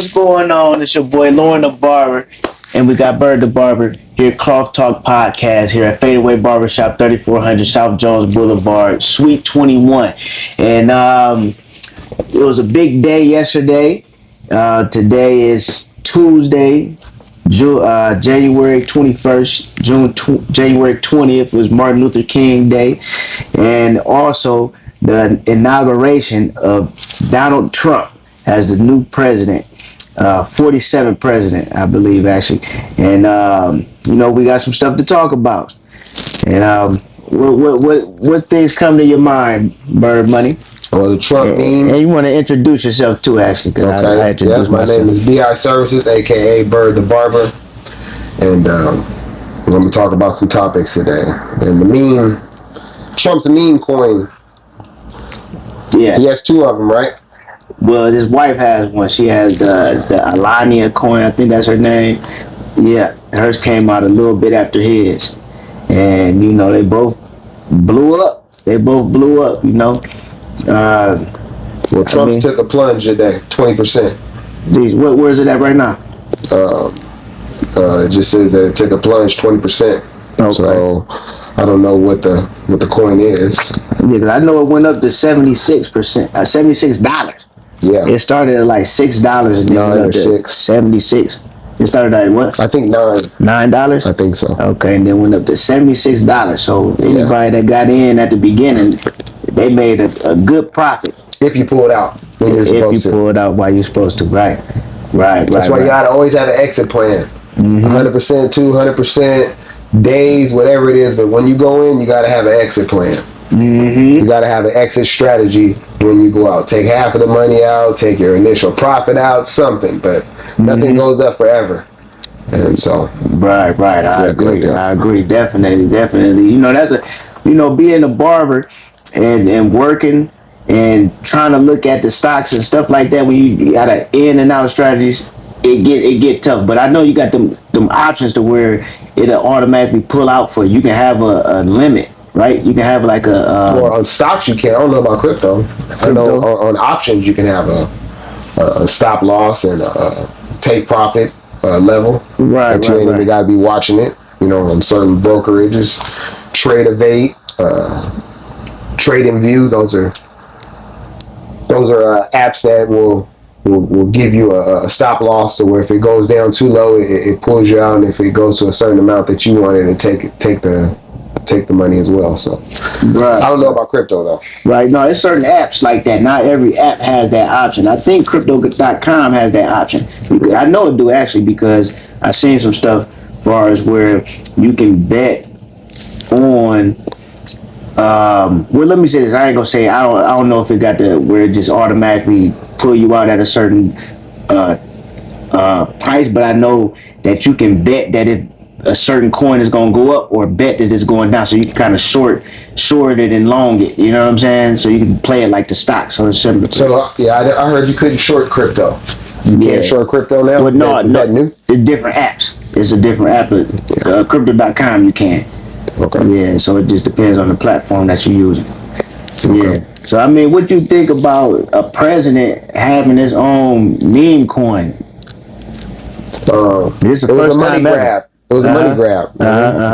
what's going on? It's your boy Lauren the Barber, and we got Bird the Barber here, Cloth Talk Podcast here at Fadeaway Barbershop, 3400 South Jones Boulevard, Suite 21. And it was a big day yesterday. Today is Tuesday, January 21st. January 20th was Martin Luther King Day, and also the inauguration of Donald Trump as the new president, 47th president, I believe, actually. And we got some stuff to talk about. And what things come to your mind, Bird Money? Well, the Trump meme. And you want to introduce yourself too, actually, because I introduced my myself. name is BI Services, aka Bird the Barber, and we're going to talk about some topics today. And the meme, Trump's a meme coin. Yeah, he has two of them, right? Well, his wife has one. She has the Alania coin. I think that's her name. Yeah, hers came out a little bit after his, and they both blew up. Well, Trump's took a plunge today, 20%. Geez, where is it at right now? It just says that it took a plunge 20%. Okay. So I don't know what the coin is. Yeah, because I know it went up to 76%, $76. Yeah. It started at like $6 and then went up to 76. It started at what? I think $9. I think so. Okay, and then went up to $76. So anybody that got in at the beginning, they made a good profit. If you pull it out when you're supposed to. If you pull it out while you're supposed to, right. That's why you gotta always have an exit plan. 100%, 200%, days, whatever it is. But when you go in, you gotta have an exit plan. You gotta have an exit strategy when you go out. Take half of the money out, take your initial profit out, something. But nothing goes up forever. And so, right. I agree. Definitely. That's being a barber and working and trying to look at the stocks and stuff like that. When you got an in and out strategies, it get tough. But I know you got them options to where it'll automatically pull out for you. You can have a limit. Right, you can have like a. Well, on stocks you can. I don't know about crypto. I know on options you can have a stop loss and a take profit level. Right. That you ain't even got to be watching it. On certain brokerages, Trade Evade, Trade in View. Those are apps that will give you a stop loss, to where if it goes down too low, it pulls you out, and if it goes to a certain amount that you wanted to take the money as well. So right. I don't know about crypto though. Right. No, there's certain apps like that. Not every app has that option. I think crypto.com has that option. I know it do, actually, because I've seen some stuff as far as where you can bet on well, let me say this. I ain't gonna say I don't know if it got where it just automatically pull you out at a certain price, but I know that you can bet that if a certain coin is going to go up, or bet that it's going down, so you can kind of short it and long it, you know what I'm saying? So you can play it like the stock. So it's similar. So I heard you couldn't short crypto. You can't short crypto now? Well, is that new? It's different apps. It's a different app. Crypto.com you can. Okay. Yeah, so it just depends on the platform that you're using. Okay. Yeah. So I mean, what you think about a president having his own meme coin? This is the first time ever. It was a money grab.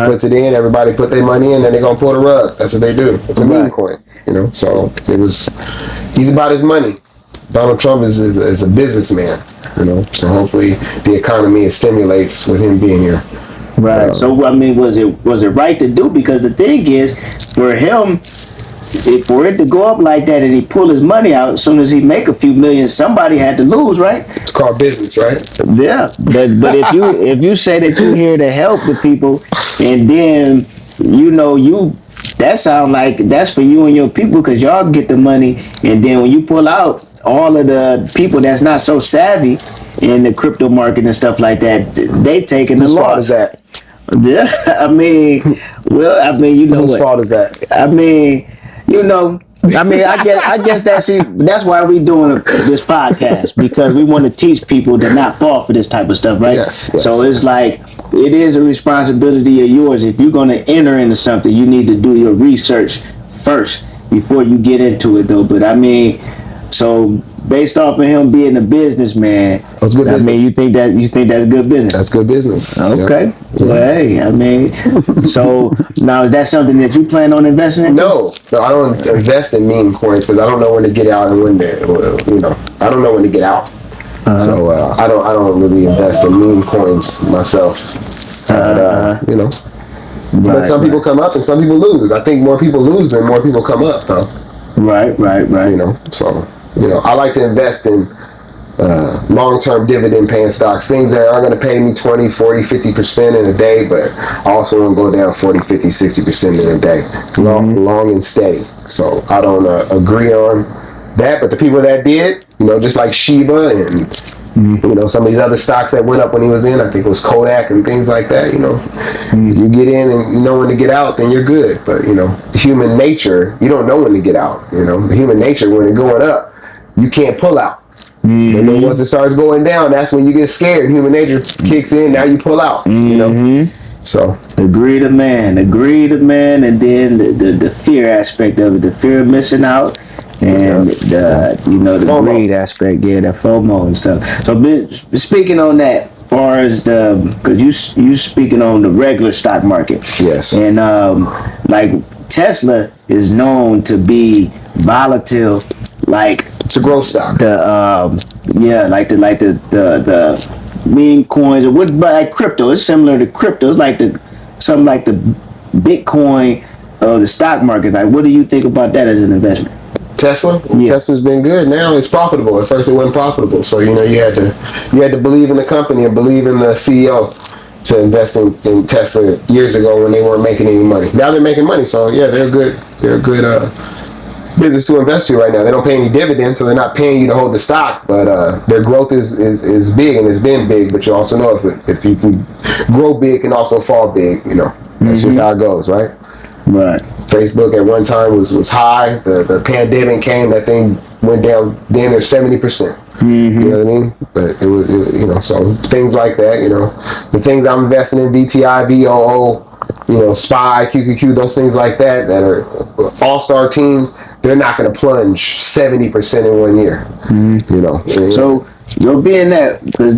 Puts it in, everybody put their money in, then they're going to pull the rug. That's what they do. It's a meme coin, So he's about his money. Donald Trump is a businessman, So hopefully the economy stimulates with him being here. Right. So I mean, was it right to do? Because the thing is, for him, for it to go up like that and he pull his money out, as soon as he make a few million, somebody had to lose, right? It's called business, right? Yeah, but if you say that you're here to help the people, and then that sound like that's for you and your people, because y'all get the money, and then when you pull out, all of the people that's not so savvy in the crypto market and stuff like that, they taking the loss. Whose fault is that? Yeah, Whose fault is that? I guess that's why we doing this podcast, because we want to teach people to not fall for this type of stuff, right? Yes. So it's like, it is a responsibility of yours. If you're going to enter into something, you need to do your research first before you get into it, though. But I mean, so based off of him being a businessman, that's good business. I mean, you think that's good business? That's good business. Okay. Yep. Well, hey, I mean, so now is that something that you plan on investing in? No, I don't invest in meme coins because I don't know when to get out and when to, I don't know when to get out. So I don't really invest in meme coins myself. But some people come up and some people lose. I think more people lose than more people come up, though. Right. So I like to invest in long-term dividend paying stocks, things that are going to pay me 20, 40, 50% in a day, but also won't go down 40, 50, 60% in a day. Long and steady. So I don't agree on that, but the people that did, just like Shiba and some of these other stocks that went up when he was in, I think it was Kodak and things like that, you get in and you know when to get out, then you're good. But, human nature, you don't know when to get out, the human nature, when it's going up, you can't pull out. And then once it starts going down, that's when you get scared. Human nature kicks in, now you pull out, So agree to man, and then the fear aspect of it, the fear of missing out, and the FOMO. Greed aspect, the FOMO and stuff. So speaking on that, as far as because you speaking on the regular stock market, yes, and like Tesla is known to be volatile, like it's a growth stock. The meme coins, or what, like crypto. It's similar to crypto. It's like something like the Bitcoin of the stock market. Like, what do you think about that as an investment? Tesla? Yeah. Tesla's been good. Now it's profitable. At first it wasn't profitable. So, you had to believe in the company and believe in the CEO to invest in Tesla years ago when they weren't making any money. Now they're making money. So yeah, they're good business to invest in right now. They don't pay any dividends, so they're not paying you to hold the stock, but their growth is big, and it's been big. But you also know if you can grow big, can also fall big. That's just how it goes, right? Right. Facebook at one time was high. The pandemic came, that thing went down damn near 70%. You know what I mean? But it was so things like that. The things I'm investing in, VTI, VOO, SPY, QQQ, those things like that are all-star teams. They're not going to plunge 70% in 1 year. So being that, because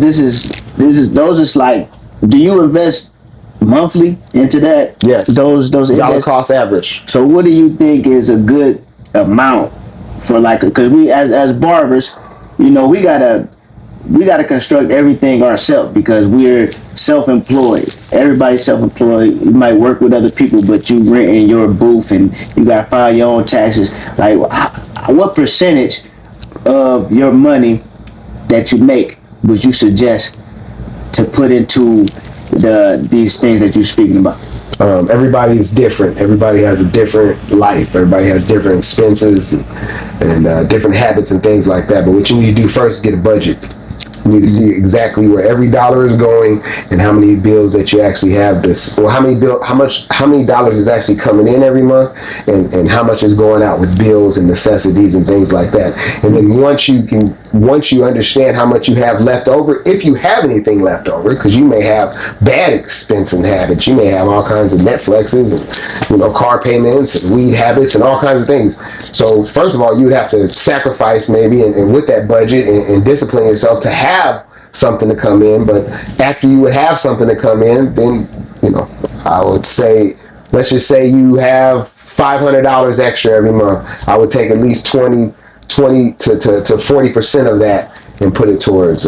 those is like, do you invest monthly into that? Yes. Those dollar cost average. So what do you think is a good amount for, like, because we as barbers, we gotta construct everything ourselves because we're self-employed. Everybody's self-employed. You might work with other people, but you rent in your booth and you gotta file your own taxes. Like, what percentage of your money that you make would you suggest to put into these things that you're speaking about? Everybody is different. Everybody has a different life. Everybody has different expenses and different habits and things like that. But what you need to do first is get a budget. You need to see exactly where every dollar is going and how many bills that you actually have how many dollars is actually coming in every month and how much is going out with bills and necessities and things like that. And then once you understand how much you have left over, if you have anything left over, because you may have bad expensing habits, you may have all kinds of Netflixes and car payments and weed habits and all kinds of things. So first of all, you would have to sacrifice maybe and with that budget and discipline yourself to have something to come in. But after you would have something to come in, then I would say, let's just say you have $500 extra every month. I would take at least 20 to 40% of that and put it towards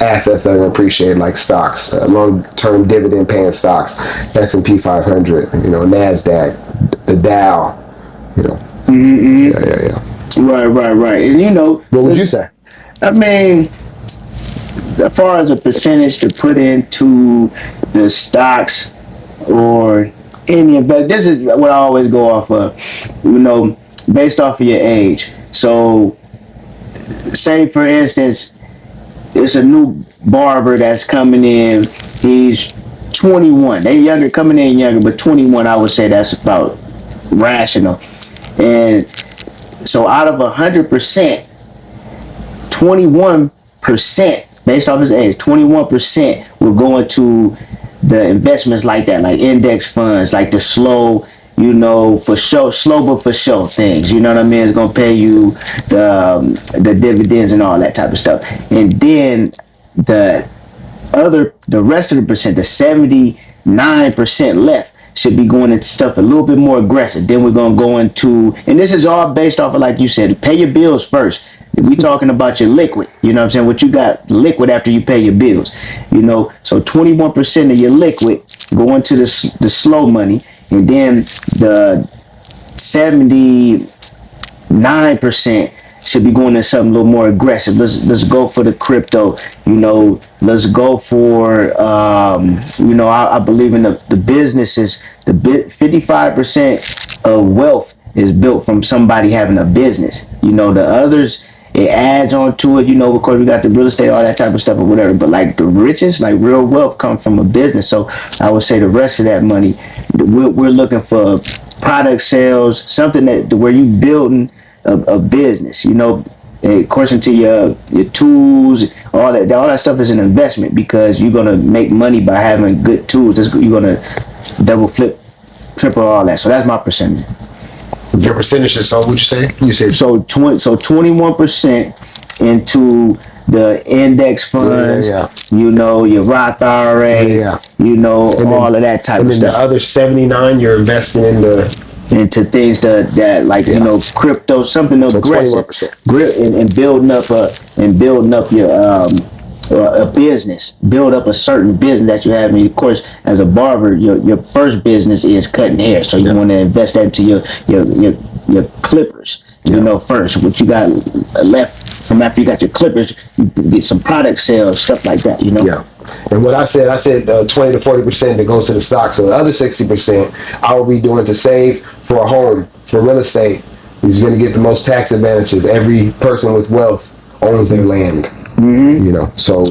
assets that are appreciated, like stocks, long-term dividend-paying stocks, S&P 500, NASDAQ, the Dow, Yeah. Right. And what would you say? I mean, as far as a percentage to put into the stocks or any investment, this is what I always go off of, based off of your age. So, say for instance, it's a new barber that's coming in. He's 21. They're younger, coming in younger, but 21, I would say that's about rational. And so out of 100%, 21%, based off his age, 21% will go into the investments like that, like index funds, like the slow you know, for show, slow but for show things. You know what I mean? It's gonna pay you the dividends and all that type of stuff. And then the rest of the percent, the 79% left, should be going into stuff a little bit more aggressive. Then we're gonna go into, and this is all based off of, like you said, pay your bills first. We talking about your liquid, you know what I'm saying? What you got liquid after you pay your bills, you know. So 21% of your liquid go into the slow money, and then the 79% should be going to something a little more aggressive. Let's go for the crypto. You know, let's go for you know, I believe in the businesses. 55% of wealth is built from somebody having a business. You know, the others, it adds on to it. You know, of course we got the real estate, all that type of stuff or whatever. But like the richest, like real wealth, comes from a business. So I would say the rest of that money, we're looking for product sales, something that where you building a business, you know. Of course, into your tools, all that stuff is an investment, because you're gonna make money by having good tools. You're gonna double, flip, triple, all that. So that's my percentage. Your percentage is, so what'd you say? You said so 21% into the index funds, you know, your Roth IRA, you know, and all then, of that type of stuff. And then the other 79, you're investing into things that like, you know, crypto, something aggressive, and building up your a business, build up a certain business that you have. I mean, of course, as a barber, your first business is cutting hair, so you want to invest that into your clippers, you know, first. What you got left from after you got your clippers, you get some product sales, stuff like that, you know. Yeah. And what I said 20 to 40% that goes to the stock. So the other 60% I will be doing to save for a home, for real estate. Is going to get the most tax advantages. Every person with wealth owns their land. You know, so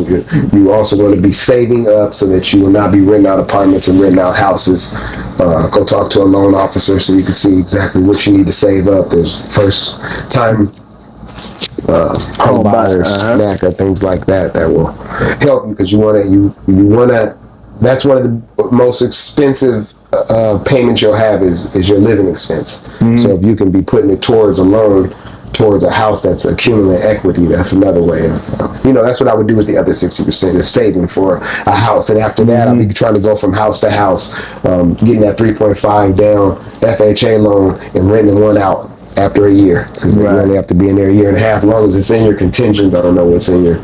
you also going to be saving up so that you will not be renting out apartments and renting out houses. Go talk to a loan officer so you can see exactly what you need to save up. There's first time home buyers, NACA, things like that will help you, because you want to. That's one of the most expensive payments you'll have is your living expense. So if you can be putting it towards a loan, towards a house that's accumulating equity, that's another way of, you know, that's what I would do with the other 60%, is saving for a house. And after that, I'll be trying to go from house to house, getting that 3.5 down FHA loan and renting one out after a year. Because you only have to be in there a year and a half, as long as it's in your contingents. I don't know what's in your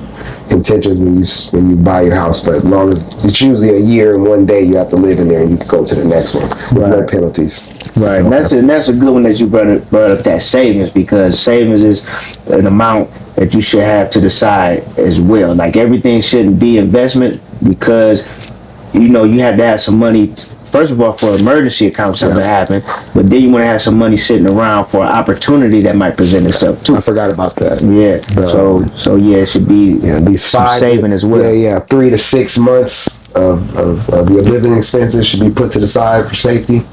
contingents when you buy your house, but as long as it's usually a year and one day you have to live in there, and you can go to the next one with no penalties. Right, and that's a good one that you brought up, that savings, because savings is an amount that you should have to the side as well. Like, everything shouldn't be investment, because you know you have to have some money first of all for emergency accounts, something happen, but then you want to have some money sitting around for an opportunity that might present itself too. I forgot about that. Yeah. So yeah, it should be these some saving as well. 3 to 6 months of your living expenses should be put to the side for safety, in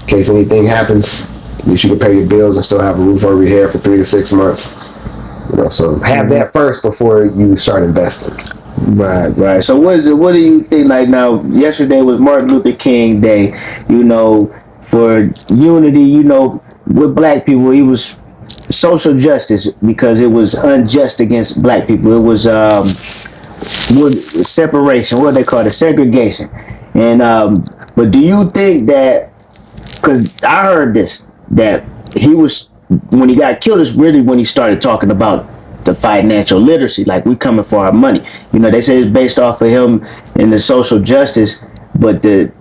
case anything happens. At least you can pay your bills and still have a roof over your head for 3 to 6 months. You know, so have that first before you start investing. Right. So what do you think? Like, now, yesterday was Martin Luther King Day. You know, for unity. You know, with black people, it was social justice, because it was unjust against black people. It was separation. What do they call it? Segregation. And but do you think that? Because I heard this, that he was, when he got killed, is really when he started talking about the financial literacy, like, we coming for our money. You know, they say it's based off of him and the social justice, but the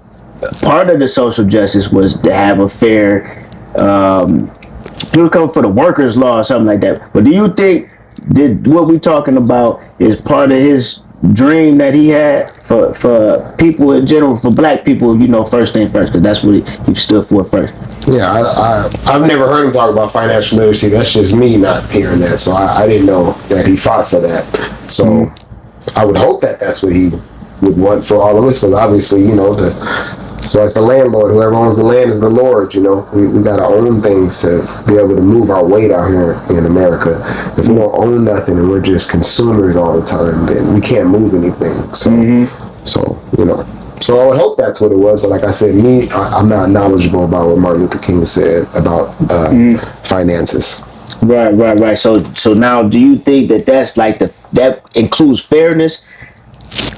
part of the social justice was to have a fair, he was coming for the workers' law or something like that. But do you think that what we talking about is part of his dream that he had for people in general, for black people, you know, first thing first, because that's what he stood for first? Yeah, I've never heard him talk about financial literacy. That's just me not hearing that. So I didn't know that he fought for that. So I would hope that that's what he would want for all of us, because obviously, you know, so as the landlord, whoever owns the land is the Lord. You know, we got to own things to be able to move our weight out here in America. If we don't own nothing and we're just consumers all the time, then we can't move anything. So, so you know. So I would hope that's what it was, but like I said, I'm not knowledgeable about what Martin Luther King said about finances. Right. So now, do you think that that's like that includes fairness?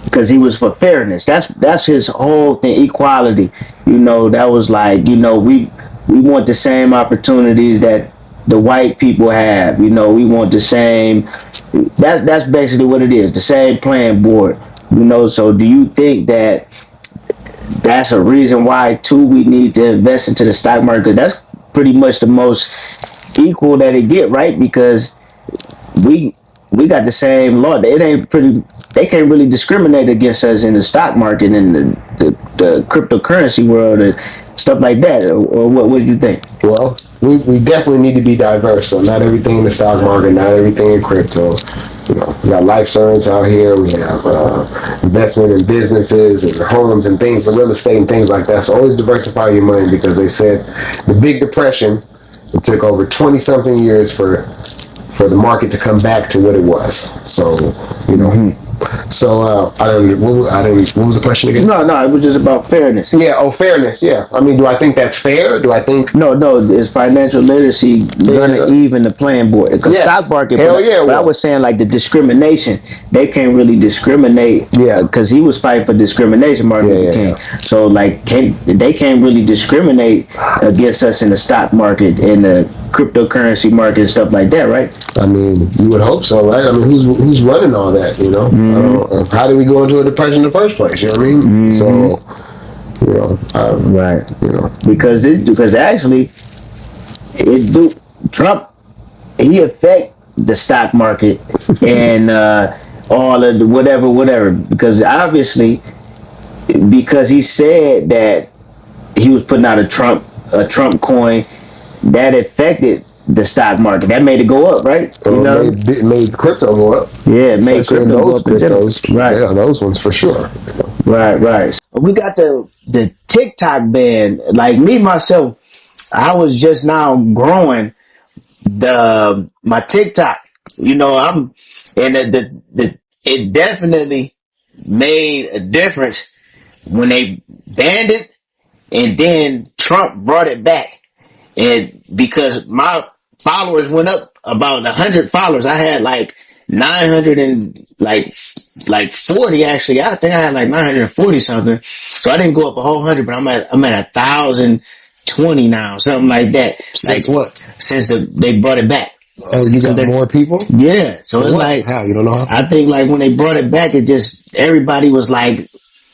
Because he was for fairness. That's his whole thing. Equality. That was like, we want the same opportunities that the white people have. We want the same. That's basically what it is. The same playing board. So do you think that that's a reason why too we need to invest into the stock market? Because that's pretty much the most equal that it get, right? Because we we got the same law. It ain't pretty. They can't really discriminate against us in the stock market and the cryptocurrency world and stuff like that. Or what do you think? Well, we definitely need to be diverse. So not everything in the stock market, not everything in crypto. We got life insurance out here. We have investment in businesses and homes and things, and real estate and things like that. So always diversify your money, because they said the Big Depression, it took over 20 something years for the market to come back to what it was. So So what was the question again? No, it was just about fairness. Yeah, fairness. Yeah, I mean, do I think that's fair? Do I think No, is financial literacy gonna even the playing board? Because stock market, but I was saying like the discrimination, they can't really discriminate. Yeah, because he was fighting for discrimination, Martin Luther King. So like, they can't really discriminate against us in the stock market and the cryptocurrency market and stuff like that, right? I mean, you would hope so, right? I mean, who's running all that? How did we go into a depression in the first place? You know what I mean? So, right. Because actually, Trump, he affect the stock market and all of the whatever. Because obviously, because he said that he was putting out a Trump coin, that affected the stock market. That made it go up, right? It made crypto go up. Yeah, it made crypto go up. Cryptos, right? Yeah, those ones for sure. Right. We got the TikTok ban. Like me myself, I was just now growing my TikTok. I'm and it definitely made a difference when they banned it, and then Trump brought it back. And because my followers went up about 100 followers, I had like 900 and like 40 actually. I think I had like 940 something. So I didn't go up a whole 100, but I'm at 1,020 now, something like that. Since what? Since they brought it back. Oh, you got more people? Yeah. So it's like, how? You don't know how? I think like when they brought it back, everybody was like,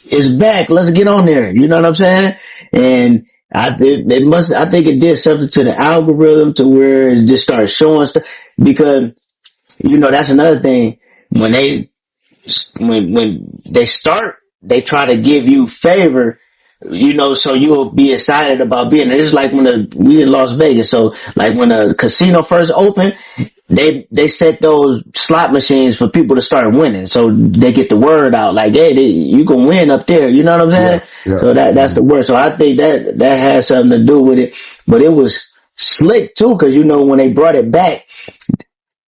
it's back. Let's get on there. You know what I'm saying? And I think it did something to the algorithm to where it just started showing stuff, because that's another thing. When they start, they try to give you favor, so you'll be excited about being there. It's like when we in Las Vegas. So like when a casino first opened, they set those slot machines for people to start winning, so they get the word out like, hey, you can win up there. You know what I'm saying? Yeah. So that's the word. So I think that has something to do with it. But it was slick too, because when they brought it back,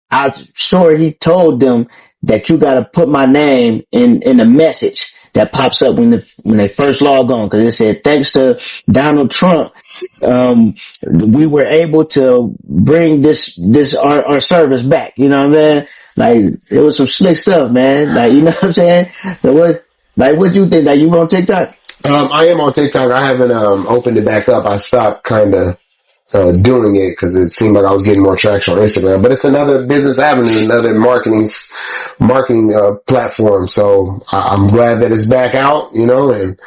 I'm sure he told them that you got to put my name in a message that pops up when they first log on, because it said, thanks to Donald Trump, we were able to bring our service back. You know what I mean? Like, it was some slick stuff, man. Like, you know what I'm saying? So what you think? Like, you on TikTok? I am on TikTok. I haven't opened it back up. I stopped kind of doing it because it seemed like I was getting more traction on Instagram. But it's another business avenue, another marketing platform. So I'm glad that it's back out, and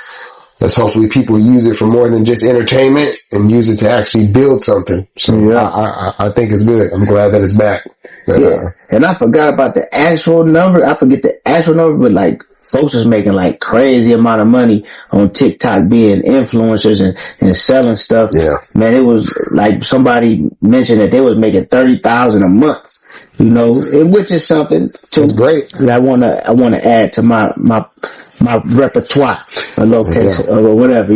let's hopefully people use it for more than just entertainment and use it to actually build something. So yeah. I think it's good. I'm glad that it's back. And I forgot about the actual number. I forget the actual number, but like, folks is making like crazy amount of money on TikTok, being influencers and selling stuff. Yeah. Man, it was like somebody mentioned that they was making $30,000 a month. Which is something that's great. That I wanna add to my repertoire, a location or whatever.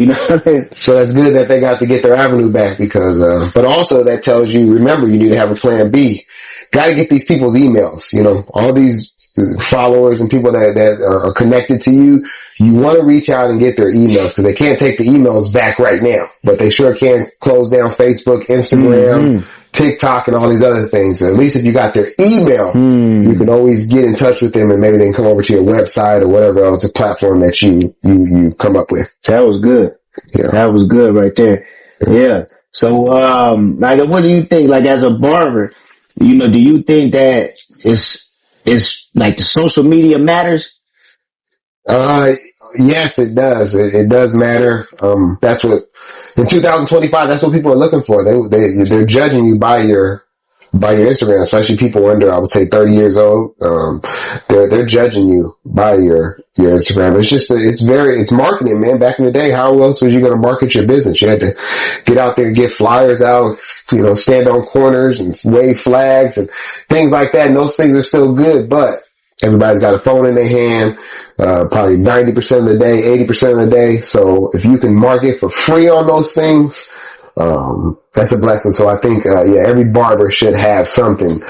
So that's good that they got to get their avenue back, because but also that tells you, remember, you need to have a plan B. Got to get these people's emails. All these followers and people that are connected to you. you want to reach out and get their emails because they can't take the emails back right now, but they sure can close down Facebook, Instagram, TikTok, and all these other things. So at least if you got their email, you can always get in touch with them and maybe they can come over to your website or whatever else a platform that you come up with. That was good. Yeah. That was good right there. Yeah. So, like, what do you think, like, as a barber, do you think that it's like the social media matters? Yes, it does. It does matter. That's what, in 2025, that's what people are looking for. They're judging you by your Instagram, especially people under, I would say, 30 years old. They're judging you by your Instagram. It's marketing, man. Back in the day, how else was you going to market your business? You had to get out there and get flyers out, stand on corners and wave flags and things like that. And those things are still good, but everybody's got a phone in their hand, probably 90% of the day, 80% of the day. So if you can market for free on those things, that's a blessing. So I think, every barber should have something.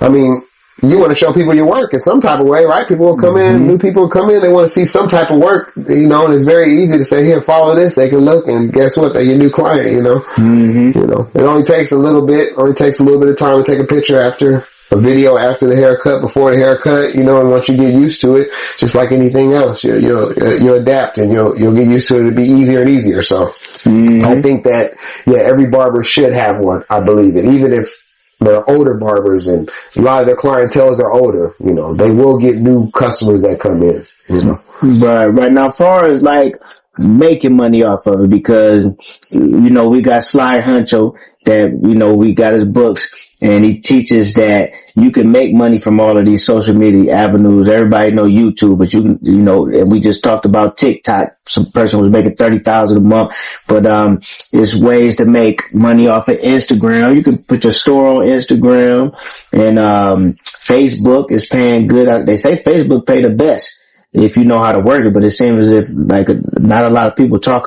I mean, you want to show people your work in some type of way, right? People will come in, new people will come in, they want to see some type of work, and it's very easy to say, here, follow this. They can look, and guess what? They're your new client, It only takes a little bit of time to take a picture after a video after the haircut, before the haircut, and once you get used to it, just like anything else, you'll adapt and you'll get used to it. It'll be easier and easier. So I think that, every barber should have one. I believe it. Even if they're older barbers and a lot of their clientele are older, they will get new customers that come in, Right. Now, as far as like making money off of it, because, we got Sly Huncho that, we got his books and he teaches that you can make money from all of these social media avenues. Everybody know YouTube, but you can, and we just talked about TikTok. Some person was making 30,000 a month, but, it's ways to make money off of Instagram. You can put your store on Instagram, and, Facebook is paying good. They say Facebook pay the best if you know how to work it, but it seems as if like not a lot of people talk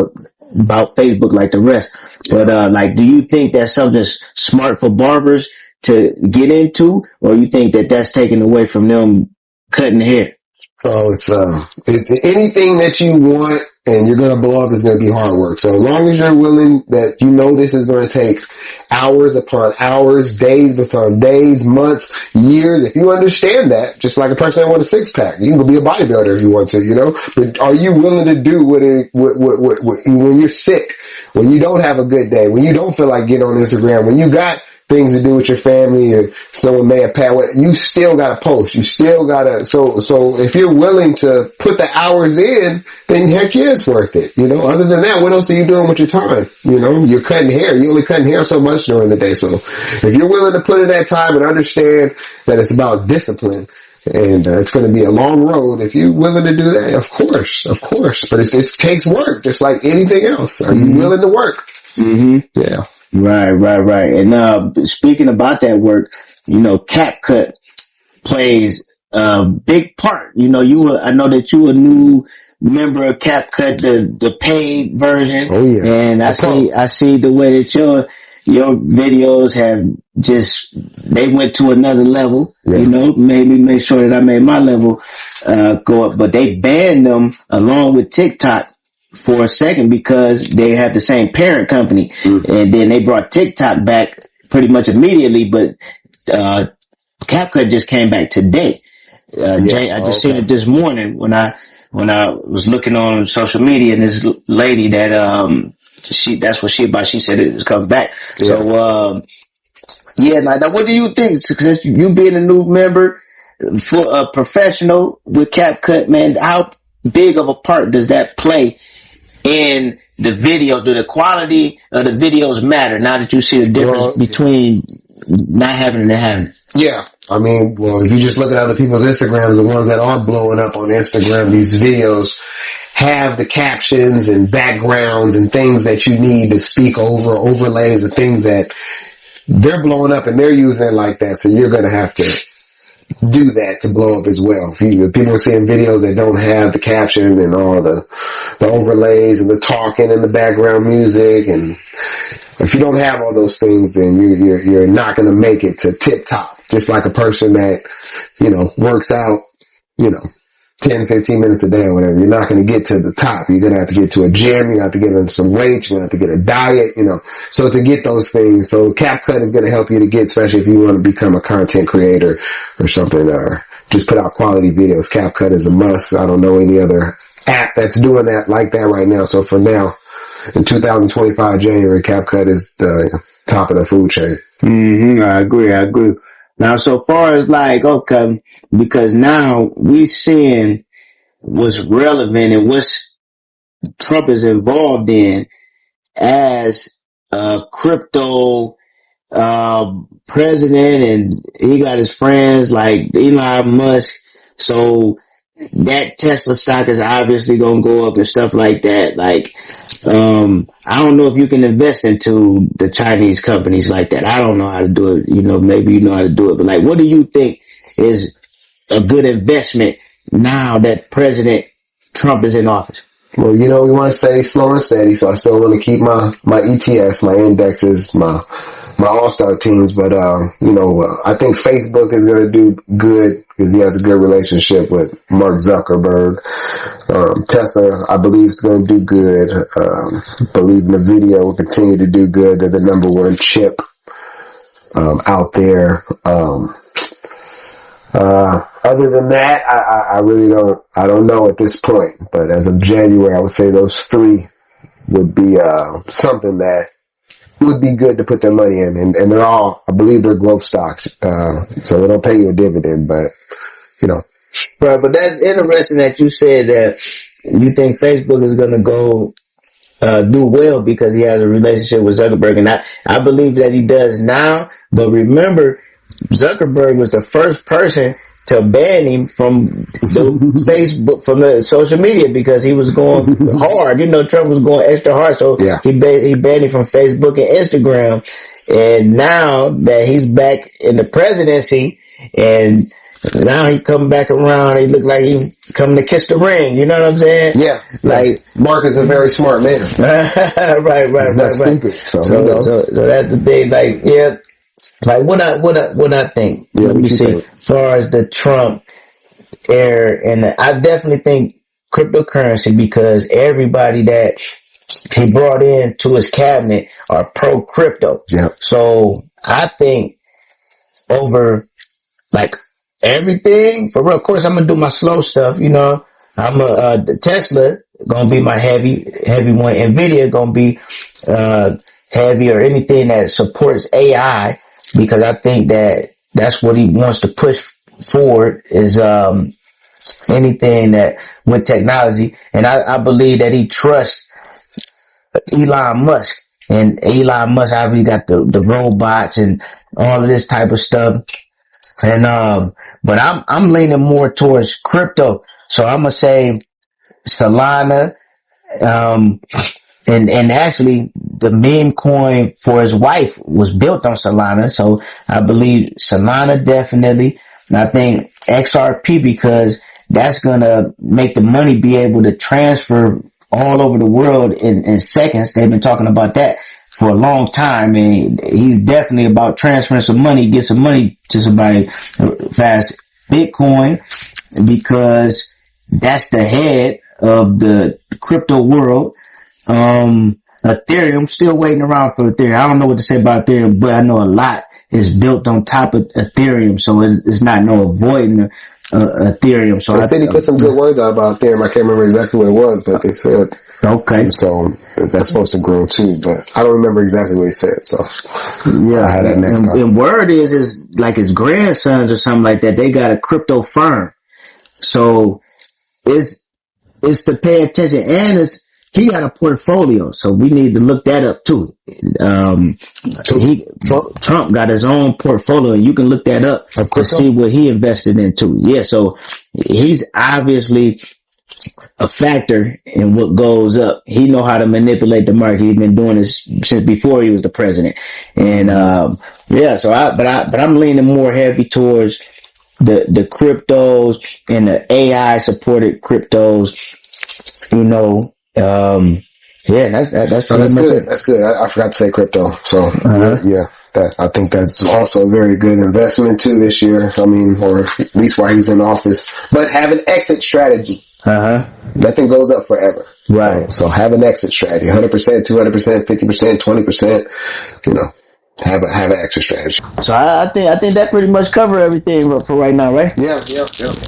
about Facebook like the rest. But do you think that's something smart for barbers to get into, or you think that that's taken away from them cutting hair? Oh, it's anything that you want and you're going to blow up is going to be hard work. So as long as you're willing that this is going to take hours upon hours, days upon days, months, years, if you understand that, just like a person that wants a six pack, you can go be a bodybuilder if you want to, but are you willing to do what when you're sick, when you don't have a good day, when you don't feel like getting on Instagram, when you got things to do with your family or someone may have passed, you still gotta post. You still gotta, so if you're willing to put the hours in, then heck yeah, it's worth it. Other than that, what else are you doing with your time? You're cutting hair. You're only cutting hair so much during the day. So if you're willing to put in that time and understand that it's about discipline and it's going to be a long road, if you're willing to do that, of course. But it takes work just like anything else. Are you willing to work? Yeah. Right. And speaking about that work, CapCut plays a big part. I know that you a new member of CapCut, the paid version. Oh yeah. And I see the way that your videos have they went to another level. Yeah. Made me make sure that I made my level go up. But they banned them along with TikTok for a second because they have the same parent company, and then they brought TikTok back pretty much immediately. But CapCut just came back today. I just seen it this morning when I was looking on social media, and this lady that that's what she about. She said it was coming back. Yeah. So now what do you think? Since you being a new member, for a professional with CapCut, man, how big of a part does that play in the videos? Do the quality of the videos matter now that you see the difference between not having it and having it? Yeah. I mean, if you just look at other people's Instagrams, the ones that are blowing up on Instagram, these videos have the captions and backgrounds and things that you need to speak over, overlays and things that they're blowing up and they're using it like that. So you're going to have to do that to blow up as well. If people are seeing videos that don't have the caption and all the overlays and the talking and the background music, and if you don't have all those things, then you're not going to make it to tip top. Just like a person that, works out, 10, 15 minutes a day or whatever. You're not going to get to the top. You're going to have to get to a gym. You have to get into some weights. You're going to have to get a diet, you know. So to get those things, so CapCut is going to help you to get, especially if you want to become a content creator or something, or just put out quality videos. CapCut is a must. I don't know any other app that's doing that like that right now. So for now, in 2025 January, CapCut is the top of the food chain. I agree. Now, so far as like, okay, because now we seeing what's relevant and what's Trump is involved in as a crypto president, and he got his friends like Elon Musk. So that Tesla stock is obviously gonna go up and stuff like that. Like, I don't know if you can invest into the Chinese companies like that. I don't know how to do it. You know, maybe you know how to do it, but like, what do you think is a good investment now that President Trump is in office? Well, you know, we want to stay slow and steady, so I still want to keep my ETFs, my indexes, my all-star teams, but, you know, I think Facebook is going to do good because he has a good relationship with Mark Zuckerberg. Tesla, I believe, is going to do good. Believe Nvidia will continue to do good. They're the number one chip, out there. Other than that, I really don't know at this point, but as of January, I would say those three would be, something that would be good to put their money in, and they're all, I believe they're growth stocks, so they don't pay you a dividend, but, you know. Right, but that's interesting that you said that you think Facebook is going to go do well because he has a relationship with Zuckerberg, and I believe that he does now, but remember, Zuckerberg was the first person to ban him from the Facebook, from the social media, because he was going hard. You know, Trump was going extra hard, so yeah. he banned him from Facebook and Instagram. And now that he's back in the presidency, and now he come back around, he look like he coming to kiss the ring. You know what I'm saying? Yeah. Like, Mark is a very smart man. right. He's not stupid. So that's the thing. Like, yeah. Like what I think. Yeah, let me see. As far as the Trump era, and I definitely think cryptocurrency, because everybody that he brought in to his cabinet are pro crypto. Yeah. So I think over like everything, for real. Of course, I'm gonna do my slow stuff. You know, I'm the Tesla gonna be my heavy one. Nvidia gonna be heavy, or anything that supports AI, because I think that that's what he wants to push forward, is anything that with technology. And I believe that he trusts Elon Musk, and Elon Musk obviously got the robots and all of this type of stuff. And but I'm leaning more towards crypto, so I'm gonna say Solana. And actually, the meme coin for his wife was built on Solana. So I believe Solana definitely. And I think XRP, because that's going to make the money be able to transfer all over the world in seconds. They've been talking about that for a long time. And he's definitely about transferring some money, get some money to somebody fast. Bitcoin, because that's the head of the crypto world. Ethereum, still waiting around for Ethereum. I don't know what to say about Ethereum, but I know a lot is built on top of Ethereum, so it's not no avoiding Ethereum. So I think he put some good words out about Ethereum. I can't remember exactly what it was, but they said okay. So that's supposed to grow too, but I don't remember exactly what he said. So yeah, I had that next time. And word is like his grandsons or something like that. They got a crypto firm, so it's to pay attention, and he got a portfolio, so we need to look that up too. Trump got his own portfolio, and you can look that up to see what he invested into. Yeah, so he's obviously a factor in what goes up. He know how to manipulate the market. He's been doing this since before he was the president. And yeah, so I'm leaning more heavy towards the cryptos and the AI supported cryptos. You know, yeah, that's pretty much good. It. That's good. I forgot to say crypto. So yeah, that. I think that's also a very good investment too this year. I mean, or at least while he's in office. But have an exit strategy. Nothing goes up forever. Right. So have an exit strategy. 100%, 200%, 50%, 20%. You know, have an exit strategy. So I think that pretty much cover everything for right now, right? Yeah.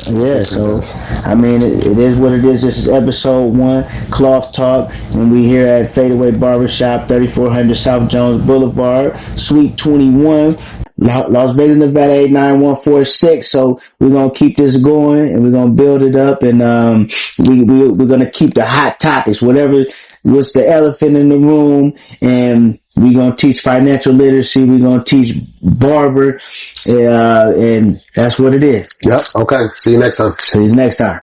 Yeah, so I mean it is what it is. This is episode 1, Cloth Talk, and we here at Fadeaway Barbershop, 3400 South Jones Boulevard, Suite 21, Las Vegas, Nevada 89146. So we're gonna keep this going, and we're gonna build it up, and we're gonna keep the hot topics, whatever was the elephant in the room, and we're going to teach financial literacy. We're going to teach barber, and that's what it is. Yep. Okay. See you next time. See you next time.